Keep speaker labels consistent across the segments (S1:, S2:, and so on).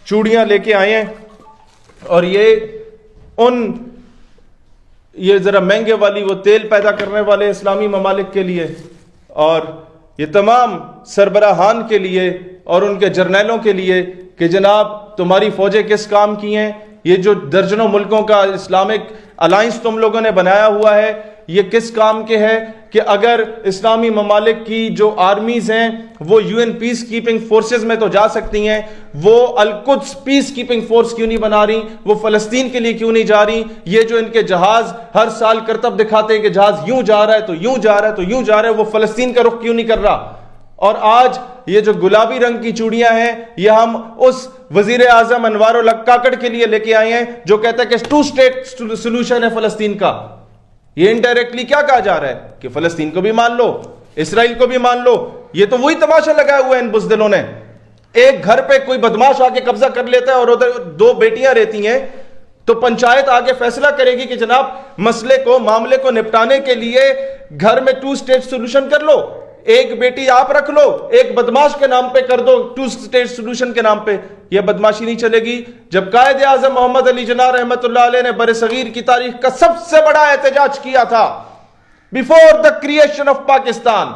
S1: چوڑیاں لے کے آئے ہیں اور یہ ذرا مہنگے والی وہ تیل پیدا کرنے والے اسلامی ممالک کے لیے اور یہ تمام سربراہان کے لیے اور ان کے جرنیلوں کے لیے کہ جناب تمہاری فوجیں کس کام کی ہیں، یہ جو درجنوں ملکوں کا اسلامک الائنس تم لوگوں نے بنایا ہوا ہے یہ کس کام کے ہے کہ اگر اسلامی ممالک کی جو آرمیز ہیں وہ U N peacekeeping forces میں تو جا سکتی ہیں، وہ القدس پیس کیپنگ فورس کیوں نہیں بنا رہی، وہ فلسطین کے لیے کیوں نہیں جا رہی، یہ جو ان کے جہاز ہر سال کرتب دکھاتے ہیں کہ جہاز یوں جا رہا ہے تو یوں جا رہا ہے تو یوں جا رہا ہے، وہ فلسطین کا رخ کیوں نہیں کر رہا۔ اور آج یہ جو گلابی رنگ کی چوڑیاں ہیں یہ ہم اس وزیر اعظم انوار الحق کاکڑ کے لیے لے کے آئے ہیں جو کہتا ہے کہ 2 اسٹیٹ سولوشن ہے فلسطین کا۔ یہ انڈائریکٹلی کیا کہا جا رہا ہے کہ فلسطین کو بھی مان لو، اسرائیل کو بھی مان لو۔ یہ تو وہی تماشا لگایا ہوا ہے ان بزدلوں نے۔ ایک گھر پہ کوئی بدماش آ کے قبضہ کر لیتا ہے اور ادھر 2 بیٹیاں رہتی ہیں تو پنچایت آگے فیصلہ کرے گی کہ جناب مسئلے کو معاملے کو نپٹانے کے لیے گھر میں 2 اسٹیٹ سولوشن کر لو، ایک بیٹی آپ رکھ لو، ایک بدماش کے نام پہ کر دو 2 اسٹیٹ سولوشن کے نام پہ۔ یہ بدماشی نہیں چلے گی۔ جب قائد اعظم محمد علی جناح رحمت اللہ علیہ نے برصغیر کی تاریخ کا سب سے بڑا احتجاج کیا تھا before the creation of Pakistan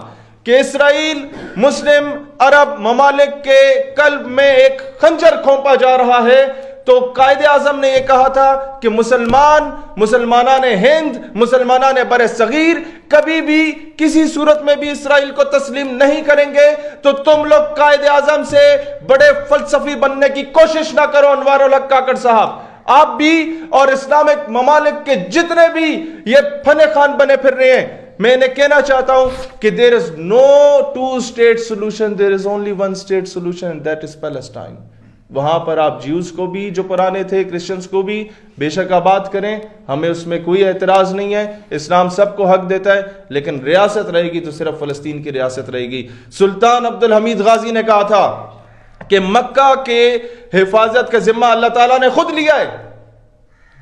S1: کہ اسرائیل مسلم عرب ممالک کے قلب میں ایک خنجر کھونپا جا رہا ہے، تو قائد اعظم نے یہ کہا تھا کہ مسلمانان ہند، مسلمانان بر صغیر کبھی بھی کسی صورت میں بھی اسرائیل کو تسلیم نہیں کریں گے۔ تو تم لوگ قائد اعظم سے بڑے فلسفی بننے کی کوشش نہ کرو انوار الحق کاکڑ صاحب، آپ بھی اور اسلامک ممالک کے جتنے بھی یہ فن خان بنے پھر رہے ہیں۔ میں انہیں کہنا چاہتا ہوں کہ there is no 2 state solution, there is only 1 state solution and that is Palestine۔ وہاں پر آپ جیوز کو بھی جو پرانے تھے، کرسچنز کو بھی بے شک آباد کریں، ہمیں اس میں کوئی اعتراض نہیں ہے، اسلام سب کو حق دیتا ہے، لیکن ریاست رہے گی تو صرف فلسطین کی ریاست رہے گی۔ سلطان عبد الحمید غازی نے کہا تھا کہ مکہ کے حفاظت کا ذمہ اللہ تعالیٰ نے خود لیا ہے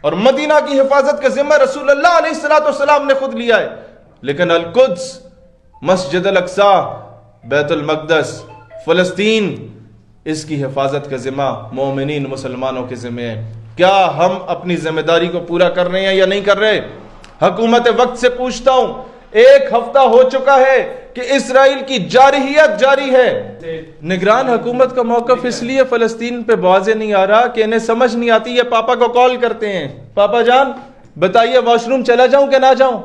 S1: اور مدینہ کی حفاظت کا ذمہ رسول اللہ علیہ السلام نے خود لیا ہے، لیکن القدس، مسجد الاقصی، بیت المقدس، فلسطین، اس کی حفاظت کا ذمہ مومنین مسلمانوں کے ذمہ ہے۔ کیا ہم اپنی ذمہ داری کو پورا کر رہے ہیں یا نہیں کر رہے؟ حکومت وقت سے پوچھتا ہوں، 1 ہفتہ ہو چکا ہے کہ اسرائیل کی جارحیت جاری ہے۔ نگران حکومت کا موقف اس لیے فلسطین پہ واضح نہیں آ رہا کہ انہیں سمجھ نہیں آتی، یہ پاپا کو کال کرتے ہیں، پاپا جان بتائیے واش روم چلا جاؤں کہ نہ جاؤں،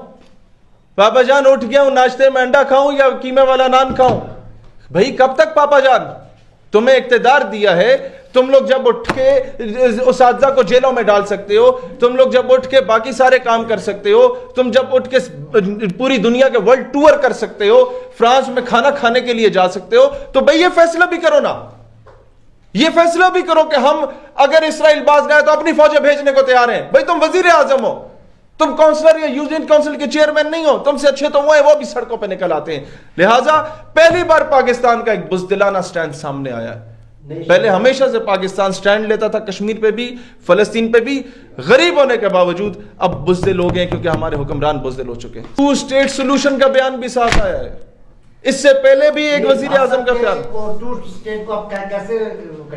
S1: پاپا جان اٹھ گیا ہوں، ناشتے میں انڈا کھاؤں یا قیمے والا نان کھاؤں۔ بھائی کب تک پاپا جان؟ تمہیں اقتدار دیا ہے، تم لوگ جب اٹھ کے اساتذہ کو جیلوں میں ڈال سکتے ہو، تم لوگ جب اٹھ کے باقی سارے کام کر سکتے ہو، تم جب اٹھ کے پوری دنیا کے ورلڈ ٹور کر سکتے ہو، فرانس میں کھانا کھانے کے لیے جا سکتے ہو، تو بھئی یہ فیصلہ بھی کرو نا، یہ فیصلہ بھی کرو کہ ہم اگر اسرائیل باز گئے تو اپنی فوجیں بھیجنے کو تیار ہیں۔ بھئی تم وزیر اعظم ہو، تم کونسلر یا یونین کونسل کے چیئرمین نہیں ہو، تم سے اچھے تو وہ ہیں، وہ بھی سڑکوں پہ نکل آتے ہیں۔ لہٰذا پہلی بار پاکستان کا ایک بزدلانہ سٹینڈ سامنے آیا ہے۔ پہلے ہمیشہ سے پاکستان سٹینڈ لیتا تھا، کشمیر پہ بھی، فلسطین پہ بھی، غریب ہونے کے باوجود اب بزدل ہو گئے کیونکہ ہمارے حکمران بزدل ہو چکے ہیں۔ 2 اسٹیٹ سولوشن کا بیان بھی ساتھ آیا ہے، اس سے پہلے بھی ایک وزیر اعظم کا بیان۔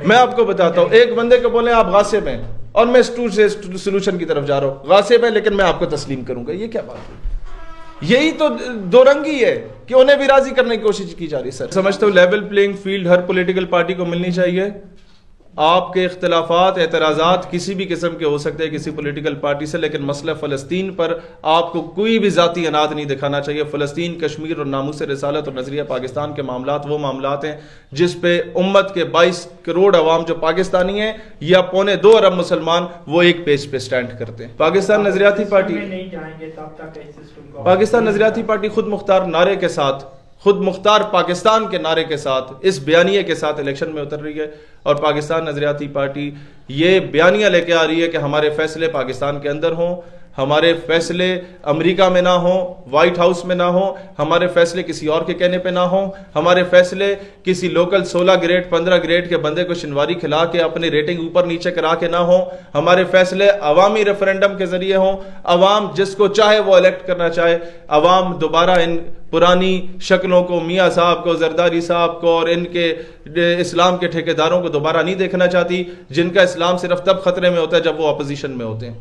S1: میں آپ کو بتاتا ہوں، ایک بندے کو بولیں آپ غاصب ہیں اور میں 2 اسٹیٹ سولوشن کی طرف جا رہا ہوں، غاصب ہے لیکن میں آپ کو تسلیم کروں گا، یہ کیا بات ہے؟ یہی تو 2 رنگی ہے کہ انہیں بھی راضی کرنے کی کوشش کی جا رہی ہے۔ سر سمجھتا ہوں لیول پلینگ فیلڈ ہر پولیٹیکل پارٹی کو ملنی چاہیے۔ آپ کے اختلافات، اعتراضات کسی بھی قسم کے ہو سکتے ہیں کسی پولیٹیکل پارٹی سے، لیکن مسئلہ فلسطین پر آپ کو کوئی بھی ذاتی اناد نہیں دکھانا چاہیے۔ فلسطین، کشمیر اور ناموس رسالت اور نظریہ پاکستان کے معاملات وہ معاملات ہیں جس پہ امت کے 22 کروڑ عوام جو پاکستانی ہیں یا 1.25 ارب مسلمان وہ ایک پیج پہ سٹینڈ کرتے ہیں۔ پاکستان نظریاتی پارٹی خود مختار نعرے کے ساتھ، خود مختار پاکستان کے نعرے کے ساتھ، اس بیانیے کے ساتھ الیکشن میں اتر رہی ہے، اور پاکستان نظریاتی پارٹی یہ بیانیہ لے کے آ رہی ہے کہ ہمارے فیصلے پاکستان کے اندر ہوں، ہمارے فیصلے امریکہ میں نہ ہوں، وائٹ ہاؤس میں نہ ہوں، ہمارے فیصلے کسی اور کے کہنے پہ نہ ہوں، ہمارے فیصلے کسی لوکل 16 گریڈ 15 گریڈ کے بندے کو شنواری کھلا کے اپنی ریٹنگ اوپر نیچے کرا کے نہ ہوں، ہمارے فیصلے عوامی ریفرینڈم کے ذریعے ہوں، عوام جس کو چاہے وہ الیکٹ کرنا چاہے، عوام دوبارہ ان پرانی شکلوں کو، میاں صاحب کو، زرداری صاحب کو اور ان کے اسلام کے ٹھیکیداروں کو دوبارہ نہیں دیکھنا چاہتی، جن کا اسلام صرف تب خطرے میں ہوتا ہے جب وہ اپوزیشن میں ہوتے ہیں۔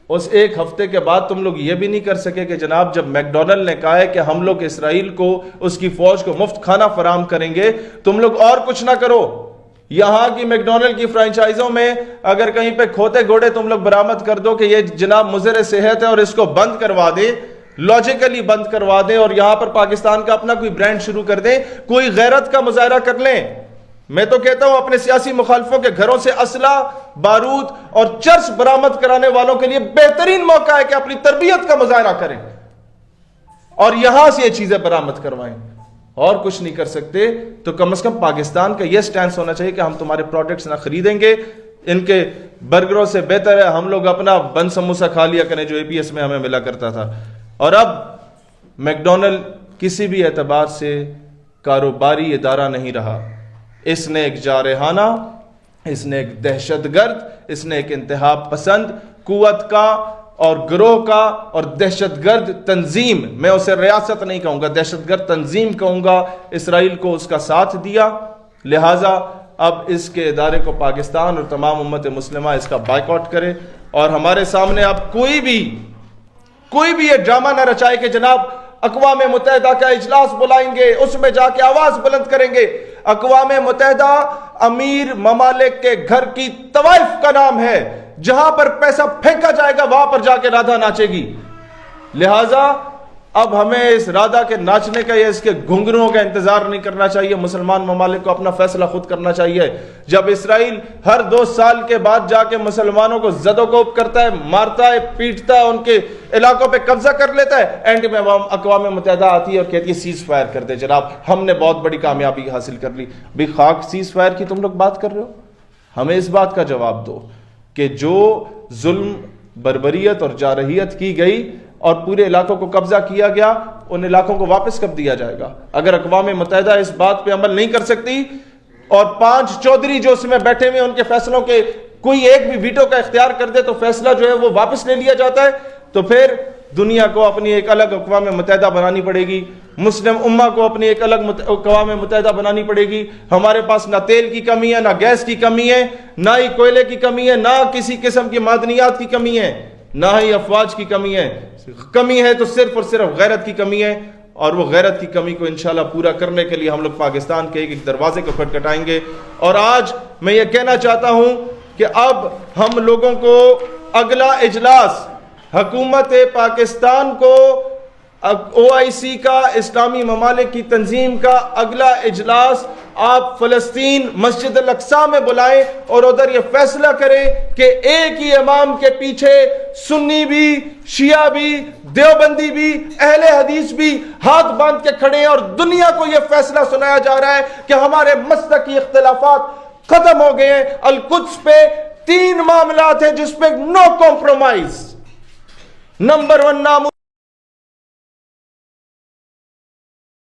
S1: اس ایک ہفتے کے بعد تم لوگ یہ بھی نہیں کر سکے کہ جناب جب میک ڈونلڈ نے کہا ہے کہ ہم لوگ اسرائیل کو، اس کی فوج کو مفت کھانا فراہم کریں گے، تم لوگ اور کچھ نہ کرو، یہاں کی میک ڈونلڈ کی فرانچائزوں میں اگر کہیں پہ کھوتے گھوڑے تم لوگ برآمد کر دو کہ یہ جناب مضر صحت ہے اور اس کو بند کروا دیں، لاجیکلی بند کروا دیں، اور یہاں پر پاکستان کا اپنا کوئی برانڈ شروع کر دیں، کوئی غیرت کا مظاہرہ کر لیں۔ میں تو کہتا ہوں اپنے سیاسی مخالفوں کے گھروں سے اسلحہ، بارود اور چرس برآمد کرانے والوں کے لیے بہترین موقع ہے کہ اپنی تربیت کا مظاہرہ کریں اور یہاں سے یہ چیزیں برآمد کروائیں، اور کچھ نہیں کر سکتے تو کم از کم پاکستان کا یہ سٹینس ہونا چاہیے کہ ہم تمہارے پروڈکٹس نہ خریدیں گے، ان کے برگروں سے بہتر ہے ہم لوگ اپنا بن سموسا کھا لیا کریں جو APS میں ہمیں ملا کرتا تھا۔ اور اب میک ڈونلڈ کسی بھی اعتبار سے کاروباری ادارہ نہیں رہا، اس نے ایک جارحانہ، اس نے ایک دہشت گرد، اس نے ایک انتہا پسند قوت کا اور گروہ کا اور دہشت گرد تنظیم، میں اسے ریاست نہیں کہوں گا، دہشت گرد تنظیم کہوں گا، اسرائیل کو اس کا ساتھ دیا۔ لہٰذا اب اس کے ادارے کو پاکستان اور تمام امت مسلمہ اس کا بائیکاٹ کرے، اور ہمارے سامنے اب کوئی بھی یہ ڈرامہ نہ رچائے کہ جناب اقوام متحدہ کا اجلاس بلائیں گے، اس میں جا کے آواز بلند کریں گے۔ اقوام متحدہ امیر ممالک کے گھر کی طوائف کا نام ہے، جہاں پر پیسہ پھینکا جائے گا وہاں پر جا کے رادھا ناچے گی۔ لہٰذا اب ہمیں اس رادھا کے ناچنے کا یا اس کے گھنگروں کا انتظار نہیں کرنا چاہیے، مسلمان ممالک کو اپنا فیصلہ خود کرنا چاہیے۔ جب اسرائیل ہر 2 سال کے بعد جا کے مسلمانوں کو زد و کوب کرتا ہے، مارتا ہے، پیٹتا ہے، ان کے علاقوں پہ قبضہ کر لیتا ہے، اینڈ میں اقوام متحدہ آتی ہے اور کہتی ہے سیز فائر کر دے، جناب ہم نے بہت بڑی کامیابی حاصل کر لی۔ بھی خاک سیز فائر کی تم لوگ بات کر رہے ہو؟ ہمیں اس بات کا جواب دو کہ جو ظلم، بربریت اور جارحیت کی گئی اور پورے علاقوں کو قبضہ کیا گیا، ان علاقوں کو واپس کب دیا جائے گا؟ اگر اقوام متحدہ اس بات پہ عمل نہیں کر سکتی اور 5 چودھری جو اس میں بیٹھے ہوئے ان کے فیصلوں کے کوئی ایک بھی ویٹو کا اختیار کر دے تو فیصلہ جو ہے وہ واپس لے لیا جاتا ہے، تو پھر دنیا کو اپنی ایک الگ اقوام متحدہ بنانی پڑے گی، مسلم امہ کو اپنی ایک الگ اقوام متحدہ بنانی پڑے گی۔ ہمارے پاس نہ تیل کی کمی ہے، نہ گیس کی کمی ہے، نہ ہی کوئلے کی کمی ہے، نہ کسی قسم کی معدنیات کی کمی ہے، نہ ہی افواج کی کمی ہے۔ کمی ہے تو صرف اور صرف غیرت کی کمی ہے، اور وہ غیرت کی کمی کو انشاءاللہ پورا کرنے کے لیے ہم لوگ پاکستان کے ایک دروازے کو کھٹکھٹائیں گے۔ اور آج میں یہ کہنا چاہتا ہوں کہ اب ہم لوگوں کو اگلا اجلاس حکومت پاکستان کو OIC کا، اسلامی ممالک کی تنظیم کا اگلا اجلاس آپ فلسطین مسجد الاقصی میں بلائیں اور ادھر یہ فیصلہ کریں کہ ایک ہی امام کے پیچھے سنی بھی، شیعہ بھی، دیوبندی بھی، اہل حدیث بھی ہاتھ باندھ کے کھڑے ہیں، اور دنیا کو یہ فیصلہ سنایا جا رہا ہے کہ ہمارے مسلکی اختلافات ختم ہو گئے ہیں۔ القدس پہ 3 معاملات ہیں جس پہ نو کمپرومائز۔ نمبر 1 نام